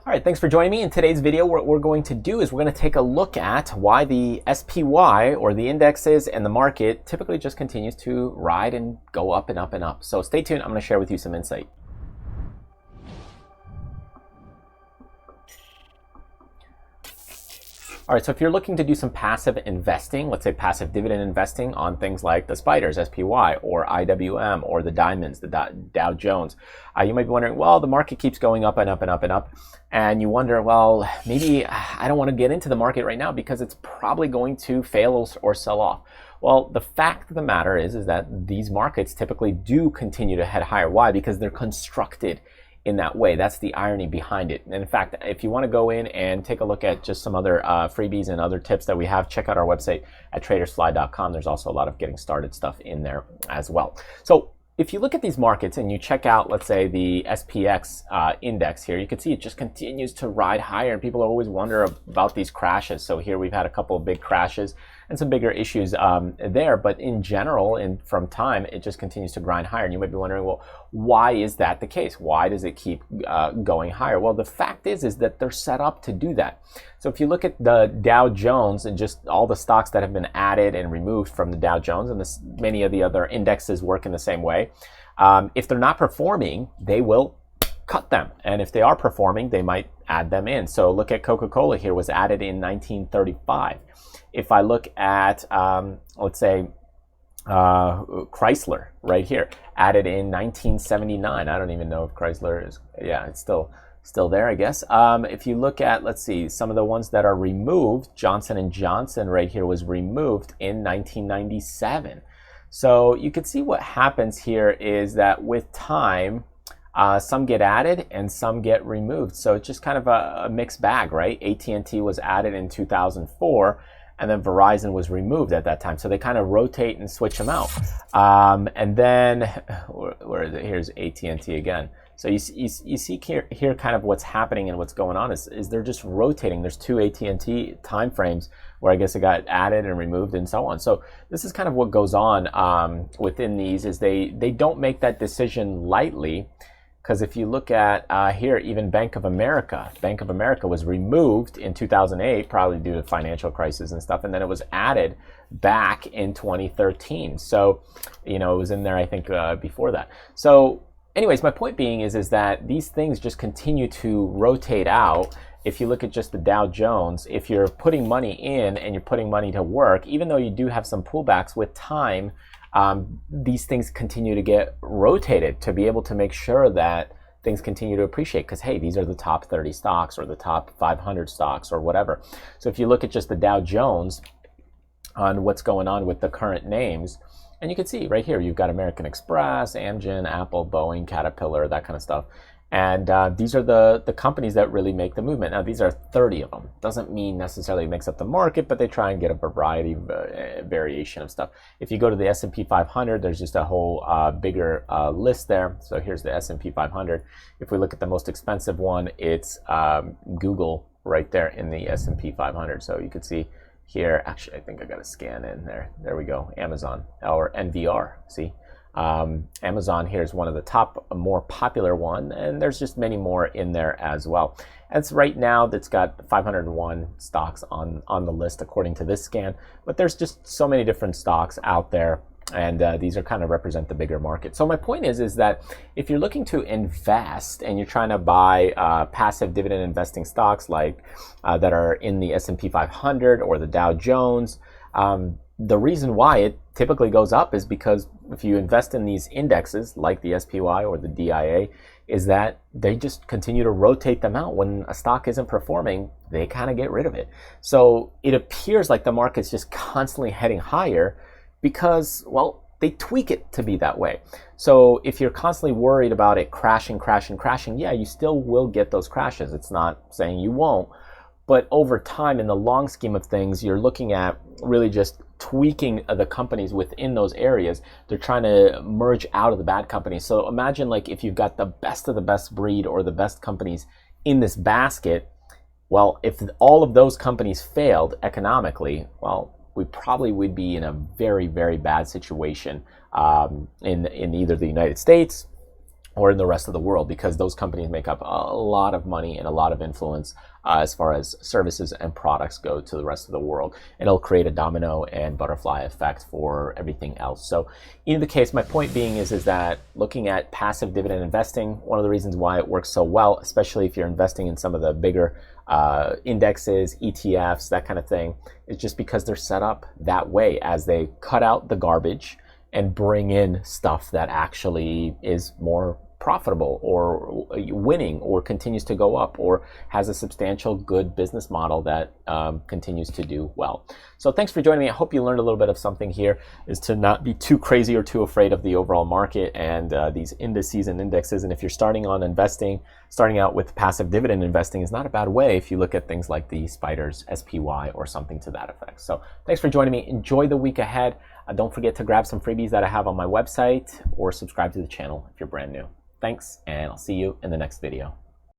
All right, thanks for joining me. In today's video, what we're going to do is we're going to take a look at why the SPY or the indexes and the market typically just continues to ride and go up and up and up. So stay tuned. I'm going to share with you some insight. All right, so if you're looking to do some passive investing, let's say passive dividend investing on things like the spiders, SPY, or IWM, or the diamonds, the Dow Jones, you might be wondering, well, the market keeps going up and up and up and up. And you wonder, well, maybe I don't want to get into the market right now because it's probably going to fail or sell off. Well, the fact of the matter is that these markets typically do continue to head higher. Why? Because they're constructed in that way. That's the irony behind it. And in fact, if you want to go in and take a look at just some other freebies and other tips that we have, check out our website at tradersfly.com. There's also a lot of getting started stuff in there as well. So if you look at these markets and you check out, let's say, the SPX index here, you can see it just continues to ride higher, and people always wonder about these crashes. So here we've had a couple of big crashes and some bigger issues there, but in general, and from time, it just continues to grind higher. And you might be wondering, well, why is that the case? Why does it keep going higher? Well, the fact is that they're set up to do that. So if you look at the Dow Jones and just all the stocks that have been added and removed from the Dow Jones, and many of the other indexes work in the same way, if they're not performing, they will cut them. And if they are performing, they might add them in. So look at Coca-Cola here, was added in 1935. If I look at, let's say, Chrysler right here, added in 1979. I don't even know if Chrysler is, yeah, it's still there, I guess. If you look at, let's see, some of the ones that are removed, Johnson & Johnson right here was removed in 1997. So you can see what happens here is that with time, some get added and some get removed. So it's just kind of a mixed bag, right? AT&T was added in 2004. And then Verizon was removed at that time. So they kind of rotate and switch them out. And then, where is it? Here's AT&T again. So you see here kind of what's happening and what's going on is they're just rotating. There's two AT&T time frames where I guess it got added and removed and so on. So this is kind of what goes on within these, is they don't make that decision lightly. Because if you look at here, even Bank of America was removed in 2008, probably due to financial crisis and stuff, and then it was added back in 2013. So, you know, it was in there, I think, before that. So, anyways, my point being is that these things just continue to rotate out. If you look at just the Dow Jones, if you're putting money in and you're putting money to work, even though you do have some pullbacks with time, these things continue to get rotated to be able to make sure that things continue to appreciate, because hey, these are the top 30 stocks or the top 500 stocks or whatever. So if you look at just the Dow Jones on what's going on with the current names, and you can see right here, you've got American Express, Amgen, Apple, Boeing, Caterpillar, that kind of stuff. And these are the companies that really make the movement. Now, these are 30 of them. Doesn't mean necessarily it makes up the market, but they try and get a variety, variation of stuff. If you go to the S&P 500, there's just a whole bigger list there. So here's the S&P 500. If we look at the most expensive one, it's Google right there in the S&P 500. So you could see here, actually, I think I got a scan in there. There we go, Amazon or NVR, see? Amazon here is one of the top, more popular one, and there's just many more in there as well. It's right now that's got 501 stocks on the list according to this scan, but there's just so many different stocks out there, and these are kind of represent the bigger market. So my point is that if you're looking to invest and you're trying to buy passive dividend investing stocks like that are in the S&P 500 or the Dow Jones, the reason why it typically goes up is because if you invest in these indexes like the SPY or the DIA, is that they just continue to rotate them out. When a stock isn't performing, they kind of get rid of it. So it appears like the market's just constantly heading higher because, well, they tweak it to be that way. So if you're constantly worried about it crashing, yeah, you still will get those crashes. It's not saying you won't. But over time, in the long scheme of things, you're looking at really just tweaking the companies within those areas. They're trying to merge out of the bad companies. So imagine like if you've got the best of the best breed or the best companies in this basket, well, if all of those companies failed economically, well, we probably would be in a very, very bad situation in either the United States or in the rest of the world, because those companies make up a lot of money and a lot of influence as far as services and products go to the rest of the world. And it'll create a domino and butterfly effect for everything else. So in the case, my point being is that looking at passive dividend investing, one of the reasons why it works so well, especially if you're investing in some of the bigger indexes, ETFs, that kind of thing, is just because they're set up that way as they cut out the garbage and bring in stuff that actually is more profitable or winning or continues to go up or has a substantial good business model that continues to do well. So thanks for joining me. I hope you learned a little bit of something here, is to not be too crazy or too afraid of the overall market and these indices and indexes. And if you're starting on investing, starting out with passive dividend investing is not a bad way if you look at things like the Spiders SPY or something to that effect. So thanks for joining me. Enjoy the week ahead. Don't forget to grab some freebies that I have on my website or subscribe to the channel if you're brand new. Thanks, and I'll see you in the next video.